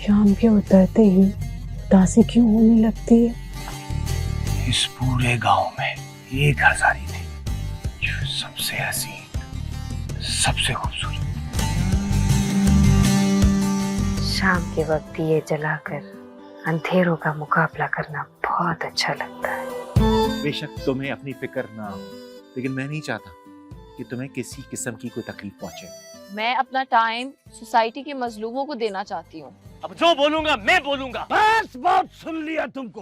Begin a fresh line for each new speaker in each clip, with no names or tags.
शाम के उतरते ही उदासी क्यों होने लगती है?
इस पूरे गांव में एक हजारी थी जो सबसे हसीन, सबसे खूबसूरत।
शाम के वक्त दिए जलाकर अंधेरों का मुकाबला करना बहुत अच्छा लगता है।
बेशक तुम्हें अपनी फिक्र ना हो, लेकिन मैं नहीं चाहता कि तुम्हें किसी किस्म की कोई तकलीफ पहुंचे।
मैं अपना टाइम सोसाइटी के मजलूमों को देना चाहती हूँ।
अब जो बोलूंगा मैं बोलूंगा। बस बहुत सुन लिया तुमको।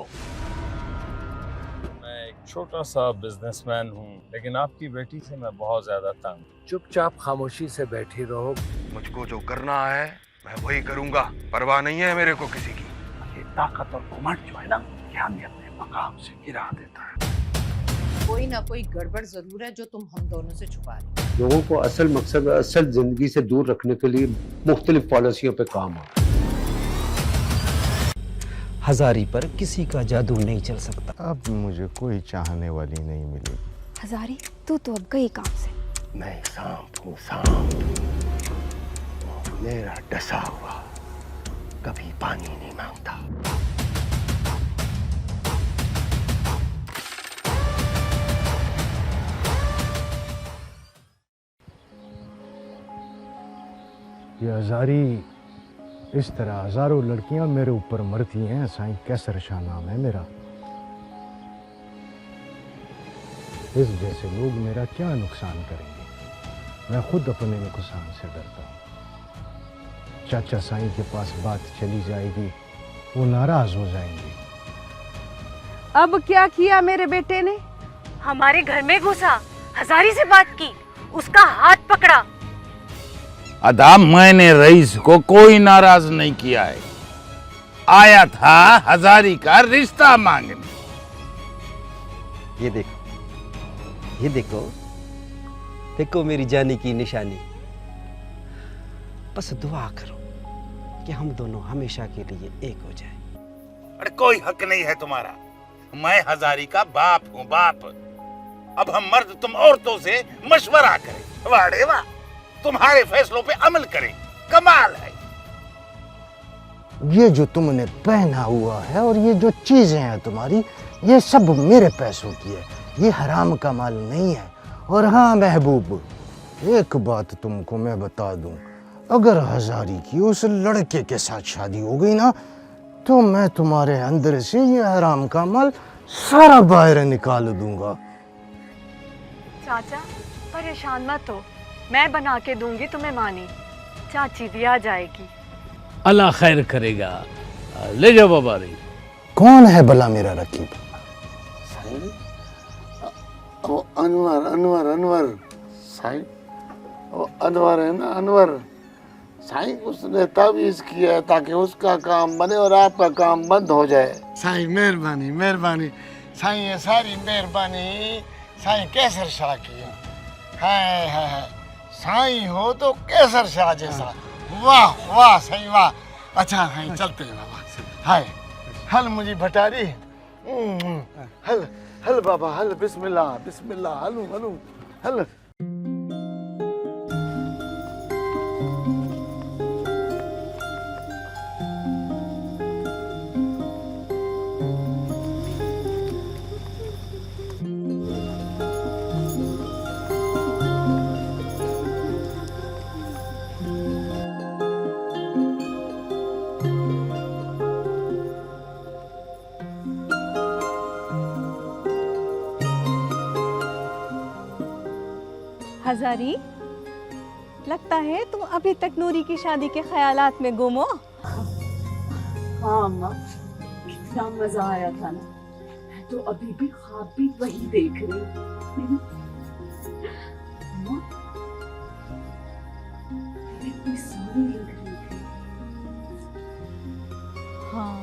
मैं एक छोटा सा बिजनेसमैन हूँ, लेकिन आपकी बेटी से मैं बहुत ज्यादा तंग।
चुपचाप खामोशी से बैठी रहो।
मुझको जो करना है मैं वही करूंगा, परवाह नहीं है मेरे को किसी की।
ये ताकत और घमंड जो है ना, ये हमें अपने मकाम से गिरा देता है।
कोई ना कोई गड़बड़ जरूर है जो तुम हम दोनों से छुपा रहे हो।
लोगों को असल मकसद असल जिंदगी से दूर रखने के लिए मुख्तलिफ पॉलिसियों पे काम हो।
हजारी पर किसी का जादू नहीं चल सकता।
अब मुझे कोई चाहने वाली नहीं मिलेगी।
हजारी तू तो अब गई काम से।
मैं सांप हूँ, सांप। मेरा डसा हुआ कभी पानी नहीं मांगता।
ये हजारी इस तरह हजारों लड़कियां मेरे ऊपर मरती हैं। साईं कैसर शाह नाम है मेरा। इस जैसे लोग मेरा क्या नुकसान करेंगे? मैं खुद अपने नुकसान से डरता हूँ। चाचा साईं के पास बात चली जाएगी, वो नाराज हो जाएंगे।
अब क्या किया मेरे बेटे ने?
हमारे घर में घुसा, हजारी से बात की, उसका हाथ पकड़ा।
अदा मैंने रईस को कोई नाराज नहीं किया है, आया था हजारी का रिश्ता मांगने।
ये देखो, ये देखो, देखो मेरी जानी की निशानी। बस दुआ करो कि हम दोनों हमेशा के लिए एक हो जाए।
अरे कोई हक नहीं है तुम्हारा। मैं हजारी का बाप हूँ, बाप। अब हम मर्द तुम औरतों से मशवरा करें। वाह रे वाह, तुम्हारे फैसलों पे अमल करें। कमाल है।
ये जो तुमने पहना हुआ है और ये जो चीजें हैं तुम्हारी, ये सब मेरे पैसों की है। ये हराम का माल नहीं है। और हाँ महबूब, एक बात तुमको मैं बता दूं, अगर हजारी की उस लड़के के साथ शादी हो गई ना, तो मैं तुम्हारे अंदर से ये हराम का माल सारा बाहर निकाल दूंगा।
चाचा परेशान मत हो, मैं बना के दूंगी तुम्हें मानी। चाची भी आ जाएगी।
अल्लाह खैर करेगा। ले जाओ बाबा रे।
कौन है भला मेरा रकीब?
वो अनवर, अनवर, अनवर साईं, वो अनवर है ना, अनवर साईं। उसने तावीज़ किया है ताकि उसका काम बने और आपका काम बंद हो जाए। साईं मेहरबानी, मेहरबानी साईं, ये सारी मेहरबानी साईं कैसर शाह की है। हाय हाय हाय, साईं हो तो कैसर शाह जैसा। वाह वाह साईं वाह। अच्छा हाय, चलते हैं बाबा। हाय हल मुझे भटारी। हल हल बाबा हल, बिस्मिल्लाह बिस्मिल्लाह, हलू हलू हल।
हजारी, लगता है तुम अभी तक नूरी की शादी के ख्यालात में गुम हो।
हाँ अम्मा, कितना मजा आया था ना। मैं तो अभी भी ख्वाब भी वही देख रही हूँ। अम्मा, तेरी इतनी सोहनी लग रही थी।
हाँ,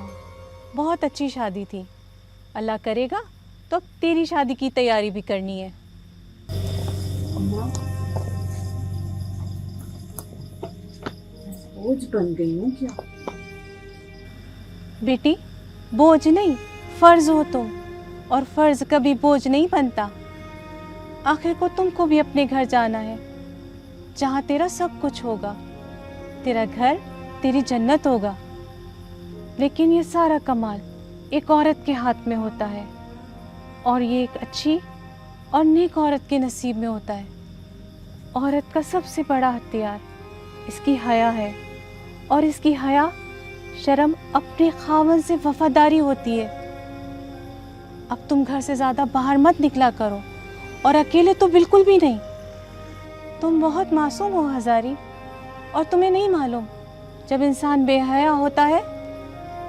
बहुत अच्छी शादी थी। अल्लाह करेगा तो तेरी शादी की तैयारी भी करनी है।
अम्मा, बोझ बन गई हूँ क्या?
बेटी, बोझ नहीं, फर्ज हो तुम, और फर्ज कभी बोझ नहीं बनता। आखिर को तुमको भी अपने घर जाना है, जहाँ तेरा सब कुछ होगा। तेरा घर तेरी जन्नत होगा। लेकिन ये सारा कमाल एक औरत के हाथ में होता है, और ये एक अच्छी और नेक औरत के नसीब में होता है। औरत का सबसे बड़ा हथियार इसकी हया है, और इसकी हया शर्म अपने खावन से वफादारी होती है। अब तुम घर से ज्यादा बाहर मत निकला करो, और अकेले तो बिल्कुल भी नहीं। तुम बहुत मासूम हो हजारी, और तुम्हें नहीं मालूम जब इंसान बेहया होता है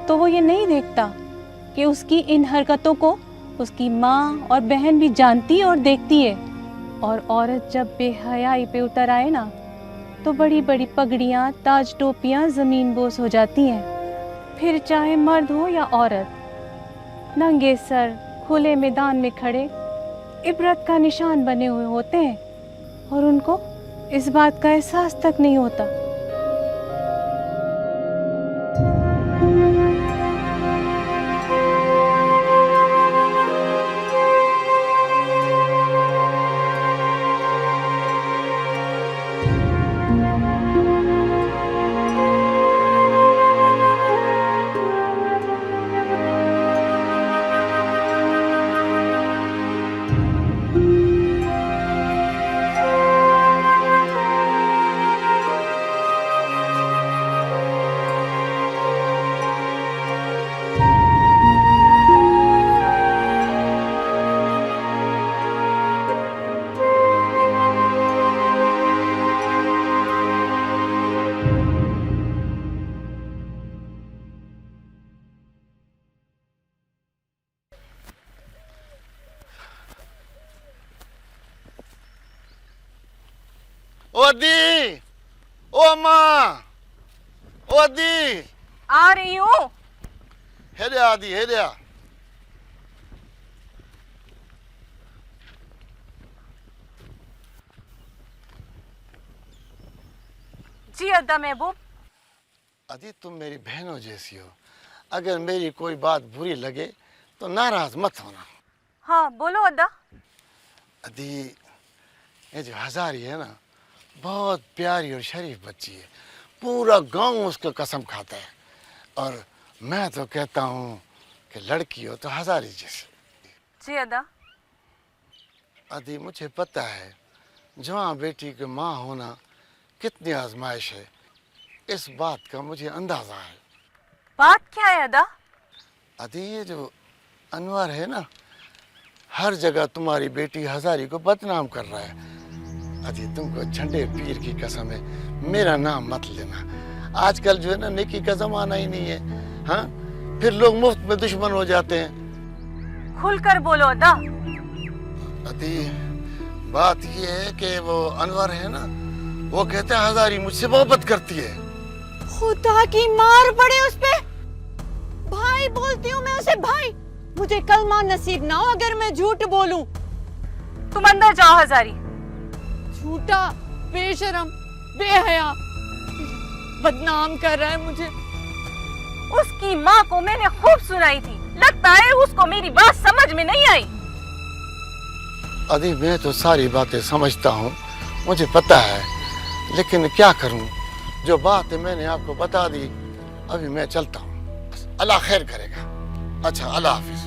तो वो ये नहीं देखता कि उसकी इन हरकतों को उसकी माँ और बहन भी जानती और देखती है। और औरत जब बेहयाई पे उतर आए ना, तो बड़ी बड़ी पगड़ियाँ, ताज टोपियाँ ज़मीन बोस हो जाती हैं। फिर चाहे मर्द हो या औरत, नंगे सर खुले मैदान में खड़े इबरत का निशान बने हुए होते हैं, और उनको इस बात का एहसास तक नहीं होता।
ओ दी, ओ माँ, ओ दी,
आ रही हूँ।
हेरे आदि हेरे आ।
जी अद्दा महबूब।
अदी तुम मेरी बहनों जैसी हो, अगर मेरी कोई बात बुरी लगे तो नाराज मत होना।
हाँ बोलो अद्दा।
अदी ये जो हजारी है ना, बहुत प्यारी और शरीफ बच्ची है। पूरा गांव उसका कसम खाता है, और मैं तो कहता हूँ कि लड़की हो तो हजारी जैसी।
जी अद्दा।
अदी मुझे पता है जवां बेटी की माँ होना कितनी आजमाइश है, इस बात का मुझे अंदाजा है।
बात क्या है अद्दा?
अदी ये जो अनवर है ना, हर जगह तुम्हारी बेटी हजारी को बदनाम कर रहा है। अजी तुमको झंडे पीर की कसम है, मेरा नाम मत लेना। आजकल जो है ना, नेकी का जमाना ही नहीं है। हाँ, फिर लोग मुफ्त में दुश्मन हो जाते हैं।
खुलकर बोलो अद्दा।
अदी बात ये है कि वो अनवर है ना, वो कहता है हजारी मुझसे मोहब्बत करती है।
खुदा की मार पड़े उस पे। भाई बोलती हूँ मैं उसे, भाई। मुझे कलमा नसीब ना हो अगर मैं झूठ बोलूं। तुम अंदर जाओ हजारी। झूठा, बेशरम, बेहया, बदनाम कर रहा है मुझे। उसकी माँ को मैंने खूब सुनाई थी, लगता है उसको मेरी बात समझ में नहीं आई।
अदी मैं तो सारी बातें समझता हूँ, मुझे पता है, लेकिन क्या करूँ, जो बात मैंने आपको बता दी। अभी मैं चलता हूँ, अल्लाह खैर करेगा। अच्छा, अल्लाह हाफिज।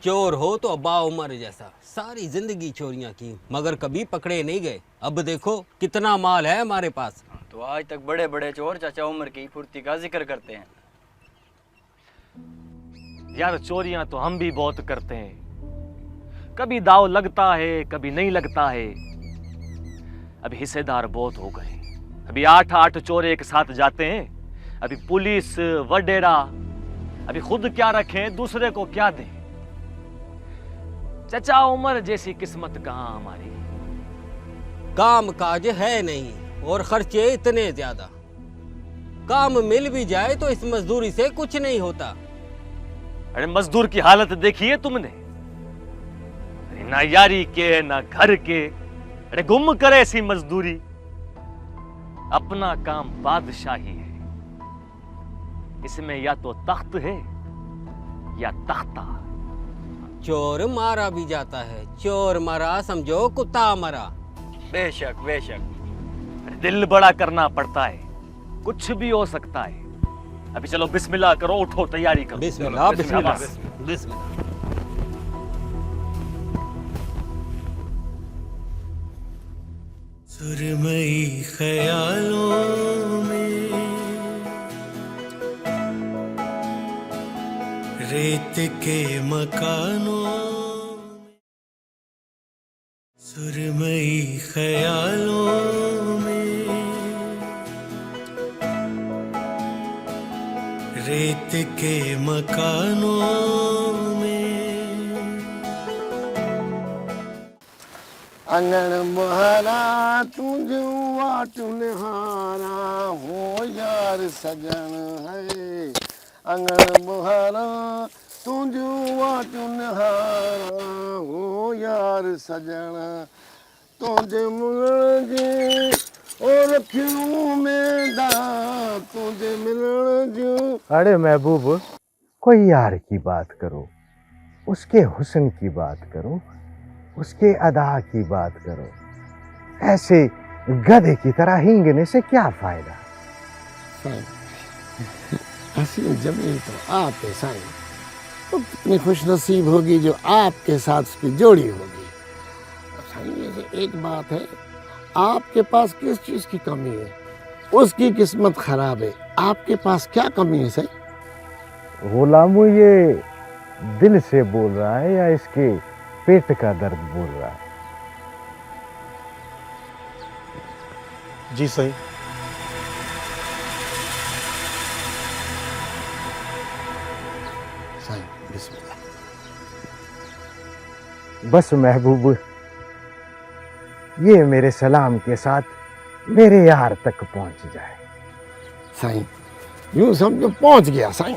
चोर हो तो अब्बा उमर जैसा, सारी जिंदगी चोरियां की मगर कभी पकड़े नहीं गए। अब देखो कितना माल है हमारे पास।
तो आज तक बड़े बड़े चोर चाचा उमर की फुर्ती का जिक्र करते हैं।
यार चोरियां तो हम भी बहुत करते हैं, कभी दाव लगता है कभी नहीं लगता है। अभी हिस्सेदार बहुत हो गए, अभी 8-8 चोर एक साथ जाते हैं। अभी पुलिस वडेरा, अभी खुद क्या रखें दूसरे को क्या दें। चचा उमर जैसी किस्मत कहाँ हमारी।
काम काज है नहीं और खर्चे इतने ज्यादा। काम मिल भी जाए तो इस मजदूरी से कुछ नहीं होता।
अरे मजदूर की हालत देखी है तुमने? अरे ना यारी के ना घर के, अरे गुम करे ऐसी मजदूरी। अपना काम बादशाही है, इसमें या तो तख्त है या तख्ता।
चोर मारा भी जाता है, चोर मरा समझो कुत्ता मरा।
बेशक बेशक।
दिल बड़ा करना पड़ता है, कुछ भी हो सकता है। अभी चलो बिस्मिल्लाह करो, उठो तैयारी करो।
बिस्मिल्लाह बिस्मिल्लाह
बस।
बिस्मिल्लाह।
सुरमई ख्यालों में रेत के मकानों, सुरमई ख्यालों में रेत के मकानों में।
अंगन बहरा तुझ वाटुनहारा हो यार सजन है। अंगन बहरा तुझ वाटुनहारा हो यार सजन, तुझे मुझे और क्यों में दा तुझे मिलन जो।
अरे महबूब, कोई यार की बात करो, उसके हुस्न की बात करो, उसके अदा की बात करो। ऐसे गधे की तरह हींगने से क्या फायदा?
हसीन जमीन तो आप है साईं, तो कितनी खुश नसीब होगी जो आपके साथ उसकी जोड़ी होगी। साईं ये एक बात है, आपके पास किस चीज की कमी है? उसकी किस्मत खराब है, आपके पास क्या कमी है साईं?
गुलामू ये दिल से बोल रहा है या इसके पेट का दर्द बोल रहा है?
जी सही। साईं बिस्मिल्लाह।
बस महबूब, ये मेरे सलाम के साथ मेरे यार तक पहुंच जाए।
साईं यूं समझो पहुंच गया साईं।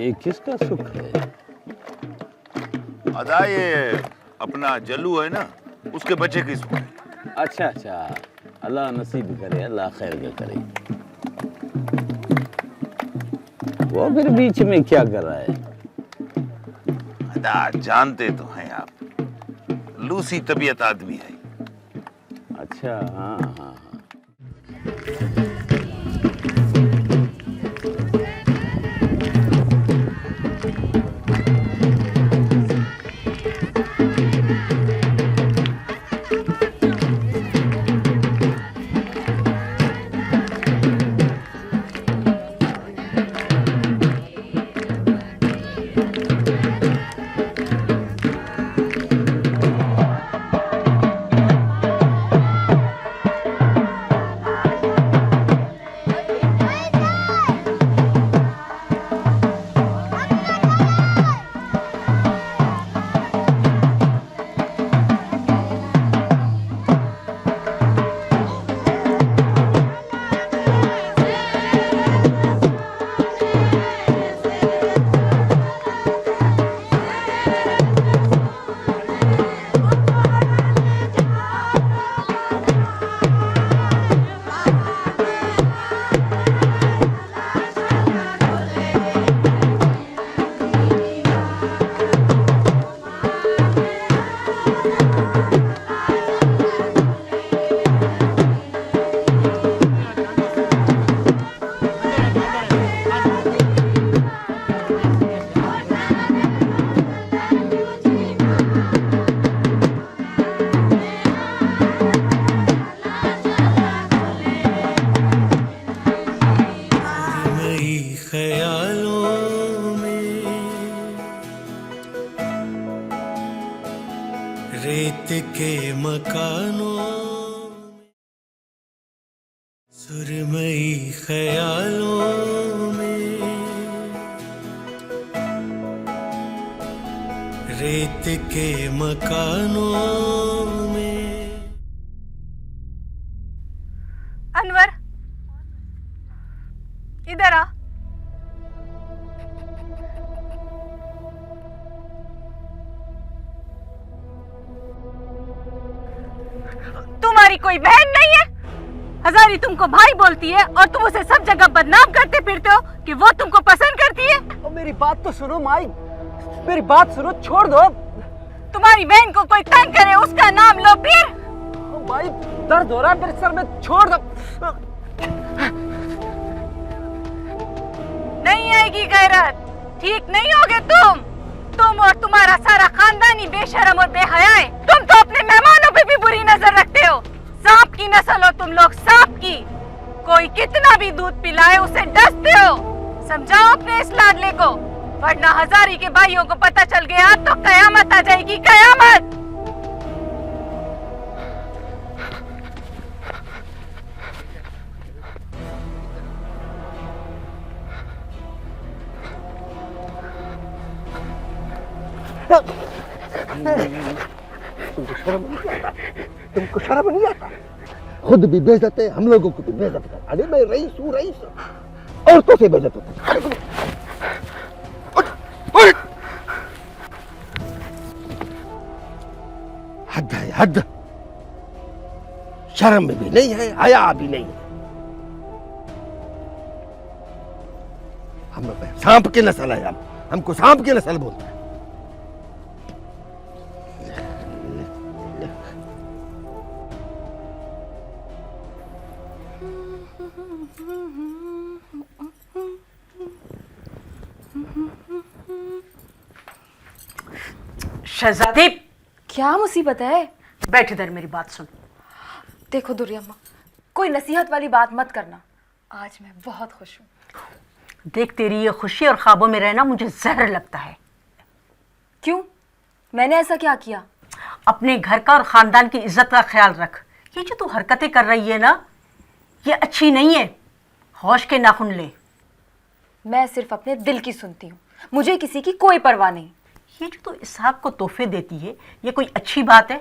ये किसका सुख है?
अदा ये अपना जल्लू है ना, उसके बच्चे की सुख है।
अच्छा अच्छा, अल्लाह नसीब करे, अल्लाह खैर करे। वो फिर बीच में क्या कर रहा है?
अदा जानते तो हैं आप, लूसी तबीयत आदमी है।
अच्छा हाँ हाँ हाँ।
रेत के मकानों, सुरमई ख्यालों में, रेत के मकानों में।
अनवर, इधर आ। तुम्हारी कोई बहन नहीं है? हजारी तुमको भाई बोलती है और तुम उसे सब जगह बदनाम करते फिरते हो कि वो तुमको पसंद करती है।
और मेरी बात तो सुनो माई, मेरी बात सुनो, छोड़ दो।
तुम्हारी बहन को कोई तंग करे उसका नाम लो फिर।
माई दर्द हो रहा है मेरे सर में, छोड़ दो।
नहीं आएगी गैरत, ठीक नहीं होगे तुम और तुम्हारा सारा खानदान ही बेशरम और बेहया है। तुम तो अपने मेहमानों पे भी बुरी नजर रखते हो। सांप की नस्ल हो तुम लोग, सांप की। कोई कितना भी दूध पिलाए उसे डसते हो। समझाओ अपने इस लाडले को, वरना हजारी के भाइयों को पता चल गया तो कयामत आ जाएगी, कयामत।
तुमको शर्म नहीं आता? खुद भी बेइज्जत है, हम लोगों को भी बेइज्जत कर। अरे मैं रईस हूँ, रईस। औरतों से बेइज्जत होता है। हद है, हद। शर्म भी नहीं है, हया भी नहीं है। हम सांप की नस्ल है, हमको सांप की नस्ल बोलते हैं।
शहजादी,
क्या मुसीबत है?
बैठ इधर, मेरी बात सुन।
देखो दुर्या अम्मा, कोई नसीहत वाली बात मत करना। आज मैं बहुत खुश हूँ।
देख, तेरी ये खुशी और ख्वाबों में रहना मुझे जहर लगता है।
क्यों? मैंने ऐसा क्या किया?
अपने घर का और खानदान की इज्जत का ख्याल रख। ये जो तू हरकतें कर रही है ना, ये अच्छी नहीं है। होश के नाखून ले।
मैं सिर्फ अपने दिल की सुनती हूँ, मुझे किसी की कोई परवाह नहीं।
ये जो तू इसहाक को तोहफे देती है, ये कोई अच्छी बात है?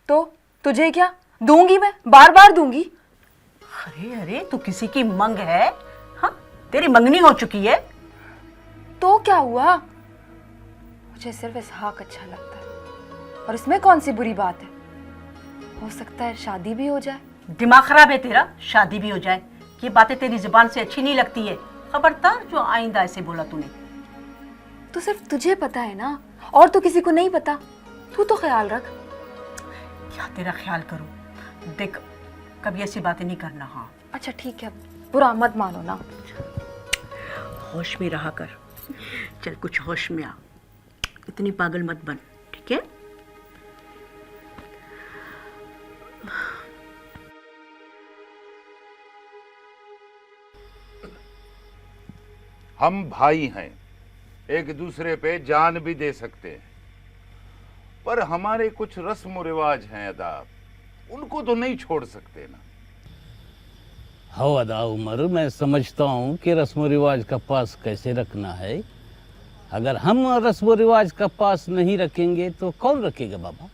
तो तुझे क्या दूंगी? मैं बार बार दूंगी।
अरे अरे, तू किसी की मंग है? हाँ, तेरी मंगनी हो चुकी है।
तो क्या हुआ? मुझे सिर्फ इसहाक अच्छा लगता है और इसमें कौन सी बुरी बात है? हो सकता है शादी भी हो जाए।
दिमाग खराब है तेरा? शादी भी हो जाए, ये बातें तेरी जुबान से अच्छी नहीं लगती है। खबरदार जो आइंदा ऐसे बोला तूने।
तो सिर्फ तुझे पता है ना, और तो किसी को नहीं पता। तू तो ख्याल रख।
क्या तेरा ख्याल करूं? देख, कभी ऐसी बातें नहीं करना। हाँ
अच्छा ठीक है, बुरा मत मानो ना।
होश में रहा कर। चल कुछ होश में आ, इतनी पागल मत बन, ठीक है?
हम भाई हैं, एक दूसरे पे जान भी दे सकते हैं, पर हमारे कुछ रस्म रिवाज हैं, अदाब, उनको तो नहीं छोड़ सकते ना।
हो अदा उमर, मैं समझता हूँ कि रस्म रिवाज का पास कैसे रखना है। अगर हम रस्म रिवाज का पास नहीं रखेंगे तो कौन रखेगा बाबा?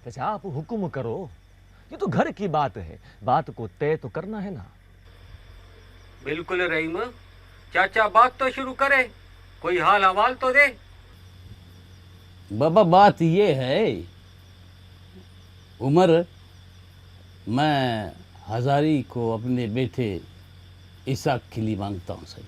चाचा आप हुक्म करो, ये तो घर की बात है, बात को तय तो करना है ना।
बिल्कुल रहीम, चाचा बात तो शुरू करे, कोई हाल हवाल तो दे। बाबा बात ये है उमर, मैं हजारी को अपने बेटे इसाक के लिए मांगता हूँ सही।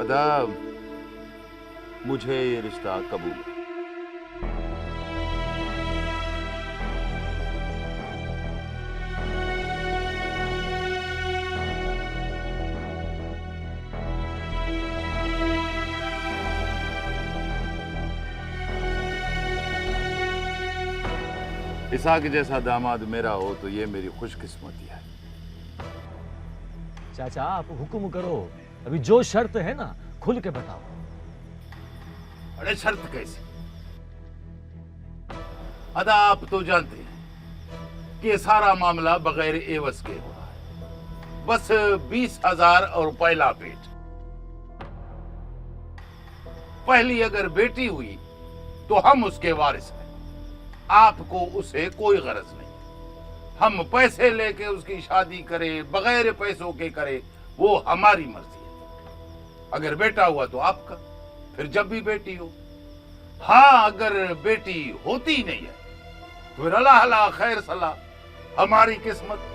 अदाब, मुझे ये रिश्ता कबूल है। इसाक जैसा दामाद मेरा हो तो ये मेरी खुशकिस्मती है।
चाचा आप हुक्म करो, अभी जो शर्त है ना खुल के बताओ।
अरे शर्त कैसी? अदा आप तो जानते हैं कि ये सारा मामला बगैर एवज के हो रहा है। बस 20,000 और पहला पेट। पहली अगर बेटी हुई तो हम उसके वारिस हैं, आपको उसे कोई गरज नहीं। हम पैसे लेके उसकी शादी करें बगैर पैसों के करें, वो हमारी मर्जी है। अगर बेटा हुआ तो आपका, फिर जब भी बेटी हो। हाँ, अगर बेटी होती नहीं है तो फिर अल्लाह अल्लाह खैर सलाह, हमारी किस्मत।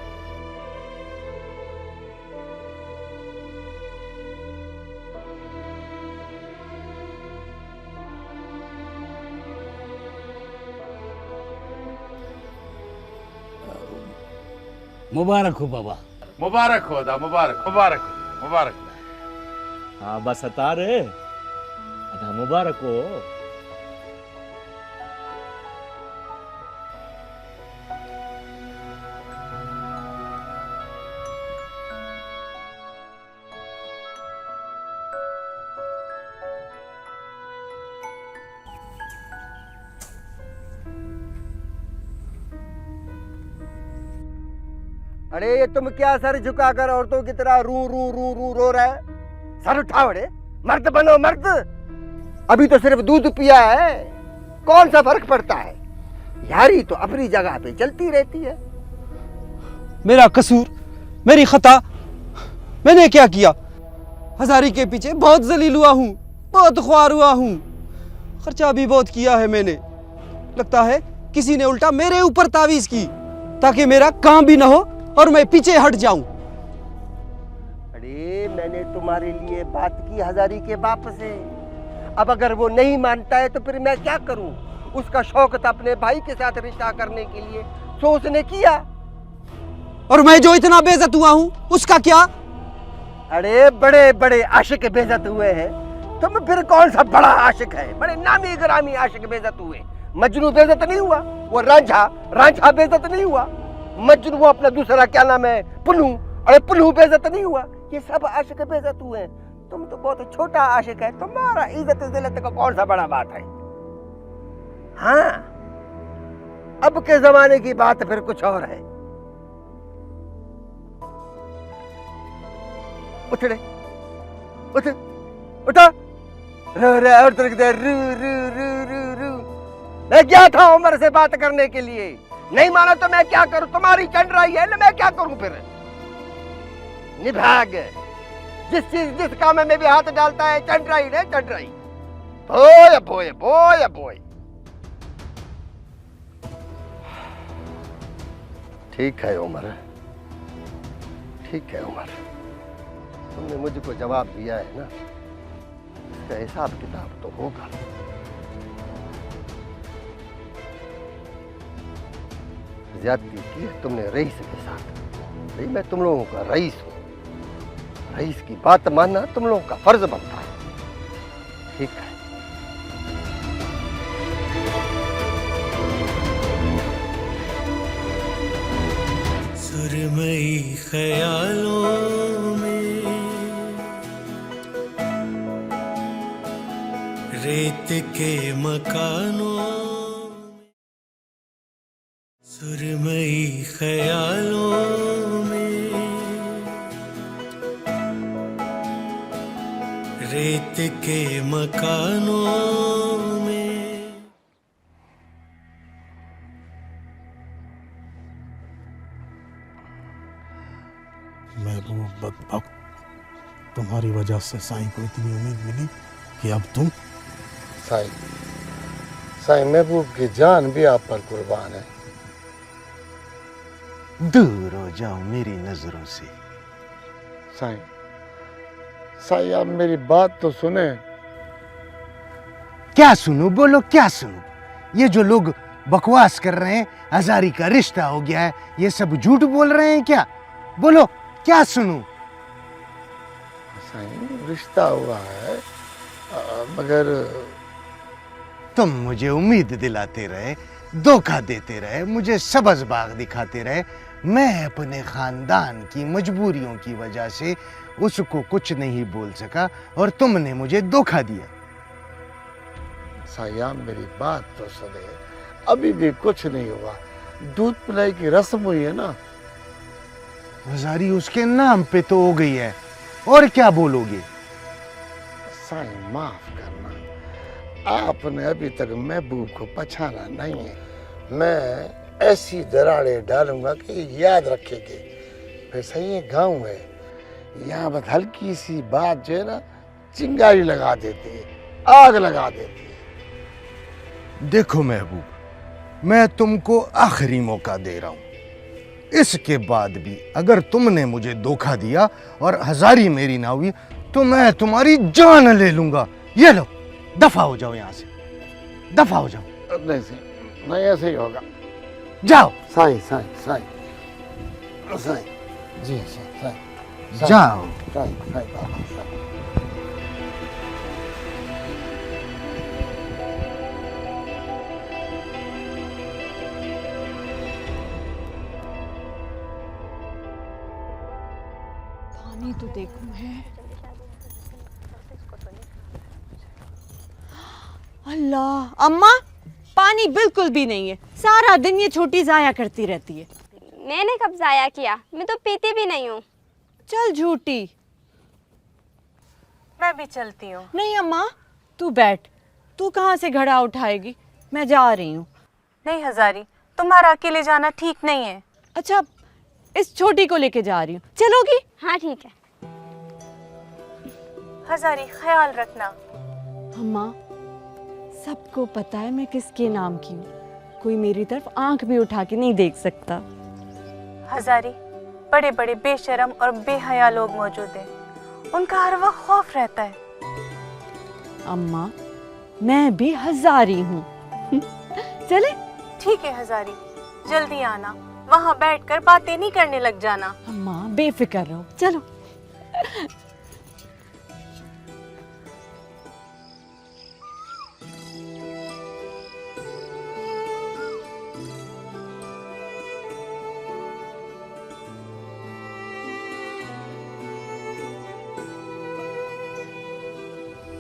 मुबारक हो बाबा।
मुबारक हो दा, मुबारक मुबारक हो, मुबारक।
हाँ बस अतार अदा मुबारक हो।
अरे ये तुम क्या सर झुकाकर औरतों की तरह रू रू रू रू रो रहा है? सर उठाओ, अरे मर्द बनो मर्द। अभी तो सिर्फ दूध पिया है, कौन सा फर्क पड़ता है? यारी तो अपनी जगह पे चलती रहती है।
मेरा कसूर, मेरी खता, मैंने क्या किया? हजारी के पीछे बहुत जलील हुआ हूँ, बहुत ख्वार हुआ हूँ, खर्चा भी बहुत किया है मैंने। लगता है किसी ने उल्टा मेरे ऊपर तावीज की ताकि मेरा काम भी ना हो और मैं पीछे हट जाऊं।
अरे मैंने तुम्हारे लिए बात की हजारी के बाप से, अब अगर वो नहीं मानता है तो फिर मैं क्या करूं? उसका शौक था अपने भाई के साथ रिश्ता करने के लिए, तो उसने किया।
और मैं जो इतना बेइज्जत हुआ हूं उसका क्या?
अरे बड़े बड़े आशिक बेइज्जत हुए हैं, तुम फिर कौन सा बड़ा आशिक है? बड़े नामी ग्रामी आशिक बेइज्जत हुए। मजनू बेइज्जत नहीं हुआ, वो रांझा बेइज्जत नहीं हुआ। मजनू वो अपना दूसरा क्या नाम है पुल्लू, अरे पुल्लू बेइज्जत नहीं हुआ। ये सब आशिक बेइज्जत हुए हैं, तुम तो बहुत छोटा आशिक है। तुम्हारा इज्जत जिल्लत का कौन सा बड़ा बात है? हाँ, अब के जमाने की बात फिर कुछ और है। उठ रे, उठ, उठा, रो रे और रू रू रू रू रू। मैं गया था उमर से बात करने के लिए, नहीं माना तो मैं क्या करूं? तुम्हारी चंडराई है ना, मैं क्या करूं फिर? निभाग जिस काम में भी हाथ डालता है चंडराई ने चंडराई। बोय बोय बोय बोय। ठीक है उमर, ठीक है उमर, तुमने मुझको जवाब दिया है ना, इसका हिसाब किताब तो होगा। ज्यादती की है तुमने रईस के साथ। नहीं, मैं तुम लोगों का रईस हूं, रईस की बात मानना तुम लोगों का फर्ज बनता है। ठीक है।
सुरमई ख्यालों में रेत के मकानों, सुरमई ख्यालों में रेत के मकानों में।
महबूब बदबख्त, तुम्हारी वजह से साईं को इतनी उम्मीद मिली कि अब तुम।
साईं महबूब की जान भी आप पर कुर्बान है।
दूर हो जाओ मेरी नजरों से।
साईं आप मेरी बात तो सुने।
क्या सुनूं? बोलो क्या सुनूं? ये जो लोग बकवास कर रहे हैं, हजारी का रिश्ता हो गया है, ये सब झूठ बोल रहे हैं क्या? बोलो क्या सुनूं?
साईं रिश्ता हुआ है, मगर
तुम मुझे उम्मीद दिलाते रहे, धोखा देते रहे, मुझे सब्ज़ बाग दिखाते रहे। मैं अपने खानदान की मजबूरियों की वजह से उसको कुछ नहीं बोल सका और तुमने मुझे धोखा दिया।
सायाम मेरी बात तो सुने, अभी भी कुछ नहीं हुआ। दूध पिलाई की रस्म हुई है ना।
हजारी उसके नाम पे तो हो गई है, और क्या बोलोगे?
साईं माफ करना, आपने अभी तक महबूब को पहचाना नहीं है। मैं ऐसी दरारें डालूंगा कि याद रखेंगे। वैसे ये गांव है, यहाँ बस हल्की सी बात जो है ना, चिंगारी लगा देती है, आग लगा देती है।
देखो महबूब, मैं तुमको आखिरी मौका दे रहा हूं। इसके बाद भी अगर तुमने मुझे धोखा दिया और हजारी मेरी ना हुई तो मैं तुम्हारी जान ले लूंगा। ये लो, दफा हो जाओ यहाँ से, दफा हो जाओ।
नहीं ऐसे ही होगा।
जाओ।
साईं साईं साईं साईं जी साईं
जाओ।
साईं साईं बाबा साईं।
पानी तो देखूं है। अल्लाह, अम्मा पानी बिल्कुल भी नहीं है। सारा दिन ये छोटी जाया करती रहती है।
मैंने कब जाया किया? मैं तो पीती भी नहीं हूँ।
चल झूठी।
मैं भी चलती हूँ।
नहीं अम्मा, तू बैठ। तू कहाँ से घड़ा उठाएगी? मैं जा रही हूँ।
नहीं हजारी, तुम्हारा अकेले जाना ठीक नहीं है।
अच्छा, इस छोटी को लेके जा रही हूँ, चलोगी?
हाँ ठीक है।
हजारी ख्याल रखना।
अम्मा, सबको पता है मैं किसके नाम की हूँ। कोई मेरी तरफ आंख भी उठा के नहीं देख सकता।
हजारी, बड़े बड़े बेशरम और बेहया लोग मौजूद हैं, उनका हर वक्त खौफ रहता है।
अम्मा, मैं भी हजारी हूँ। चले?
ठीक है हजारी, जल्दी आना, वहाँ बैठकर बातें नहीं करने लग जाना।
अम्मा बेफिक्र रहो, चलो।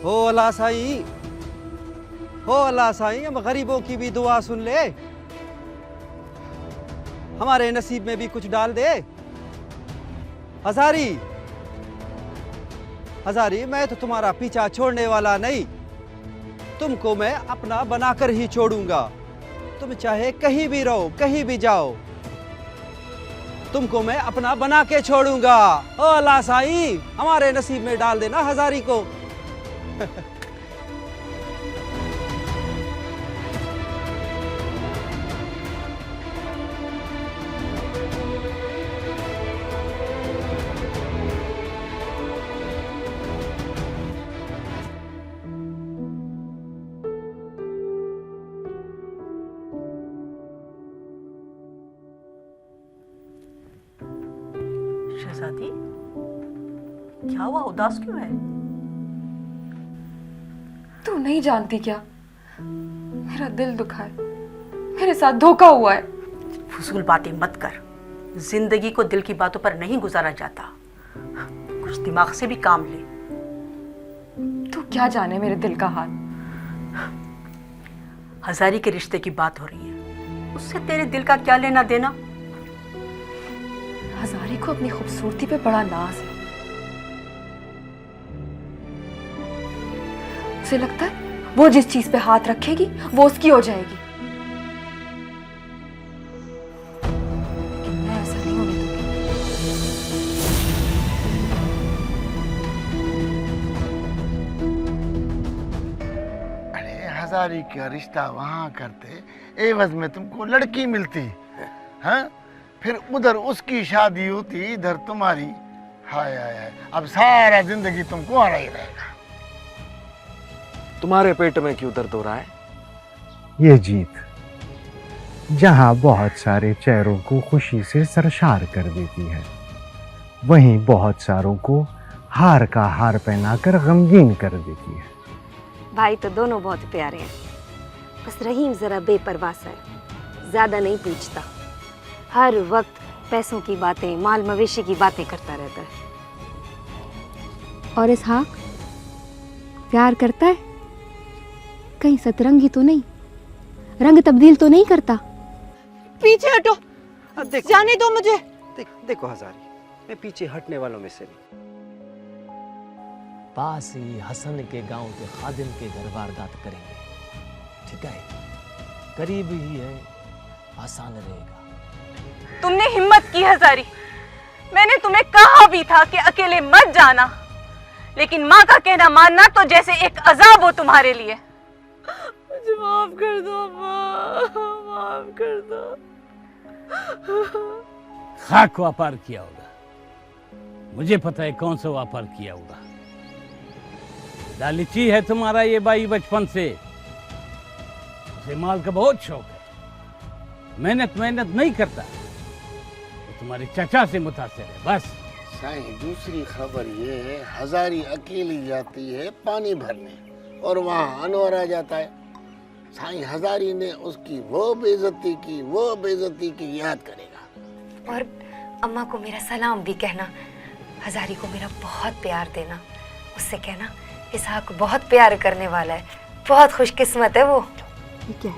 हो अल्लाह साईं, हो अल्लाह साईं, हम गरीबों की भी दुआ सुन ले, हमारे नसीब में भी कुछ डाल दे। हजारी, हजारी, मैं तो तुम्हारा पीछा छोड़ने वाला नहीं। तुमको मैं अपना बनाकर ही छोड़ूंगा। तुम चाहे कहीं भी रहो, कहीं भी जाओ, तुमको मैं अपना बना के छोड़ूंगा। ओ अल्लाह साईं, हमारे नसीब में डाल देना हजारी को।
शहजादी, क्या हुआ? उदास क्यों है?
तू नहीं जानती क्या? मेरा दिल दुखा है, मेरे साथ धोखा हुआ है।
फजूल बातें मत कर। जिंदगी को दिल की बातों पर नहीं गुजारा जाता, कुछ दिमाग से भी काम ले।
तू क्या जाने मेरे दिल का हाल।
हजारी के रिश्ते की बात हो रही है, उससे तेरे दिल का क्या लेना देना?
हजारी को अपनी खूबसूरती पे बड़ा नाज है। उसे लगता है वो जिस चीज पे हाथ रखेगी वो उसकी हो जाएगी, लेकिन मैं ऐसा नहीं होने दूंगी।
अरे हजारी का रिश्ता वहां करते, एवज में तुमको लड़की मिलती, हाँ? फिर उधर उसकी शादी होती, इधर तुम्हारी। हाय हाय हाय, अब सारा जिंदगी तुमको आ रही रहेगा।
तुम्हारे पेट में क्यों दर्द हो रहा है?
ये जीत जहां बहुत सारे चेहरों को खुशी से सरशार कर देती है, वहीं बहुत सारों को हार का हार पहनाकर गमगीन कर देती है।
भाई तो दोनों बहुत प्यारे हैं, बस रहीम जरा बेपरवाह सा है, ज्यादा नहीं पूछता। हर वक्त पैसों की बातें, माल मवेशी की बातें करता रहता है। और इसहाक प्यार करता है? कहीं सतरंगी तो नहीं, रंग तब्दील तो नहीं करता?
पीछे हटो, जाने दो मुझे। देखो हजारी, मैं पीछे हटने वालों में से नहीं।
पास ही हसन के गांव के खादिम के घर वारदात करेंगे, ठीक है? करीब ही है, आसान रहेगा।
तुमने हिम्मत की हजारी, मैंने तुम्हें कहा भी था कि अकेले मत जाना, लेकिन माँ का कहना मानना तो जैसे एक अजाब हो तुम्हारे लिए। मुझे माफ कर दो माँ, माफ कर दो।
खाक व्यापार किया होगा, मुझे पता है कौन सा व्यापार किया होगा। लालची है तुम्हारा ये भाई बचपन से, उसे माल का बहुत शौक है, मेहनत नहीं करता, तो तुम्हारे चाचा से मुतासिर है बस।
साईं, दूसरी खबर ये है, हजारी अकेली जाती है पानी भरने और वहाँ अनवर आ जाता है। साईं, हजारी ने उसकी वो बेइज्जती की याद करेगा।
और अम्मा को मेरा सलाम भी कहना, हजारी को मेरा बहुत प्यार देना, उससे कहना इसहाक को बहुत प्यार करने वाला है, बहुत खुशकिस्मत है वो।
ठीक है,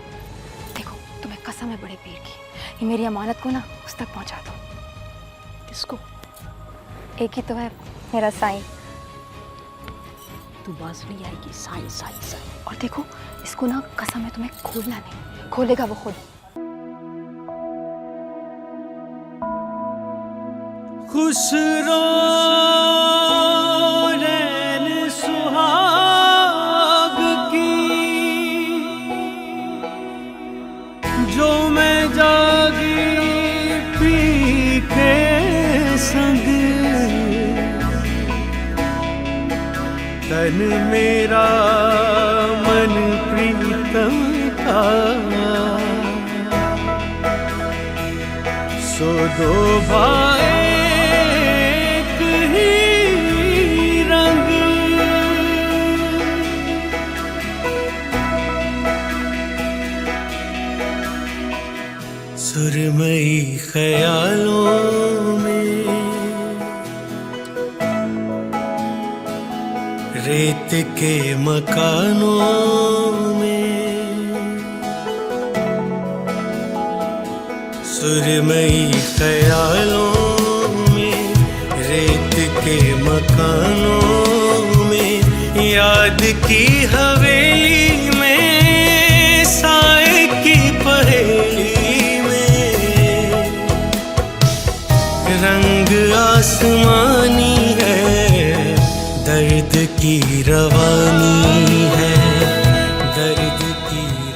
देखो तुम्हें कसम है बड़े पीर की, ये मेरी अमानत को ना उस तक पहुंचा दो।
किसको?
एक ही तो है, मेरा साईं।
तू बाज नहीं आएगी, साईं साईं साईं।
और देखो इसको ना कसम है तुम्हें खोलना नहीं, खोलेगा वो खुद।
खुसरो रैन सुहाग की, जो मैं जागी पी के संग, तन मेरा मन प्रीतम का, सो दो भाई सुरमई ख्यालों में, रेत के मकानों में, सुरमई ख्यालों में, रेत के मकानों में, याद की हवेली में की रवानी है, दर्द की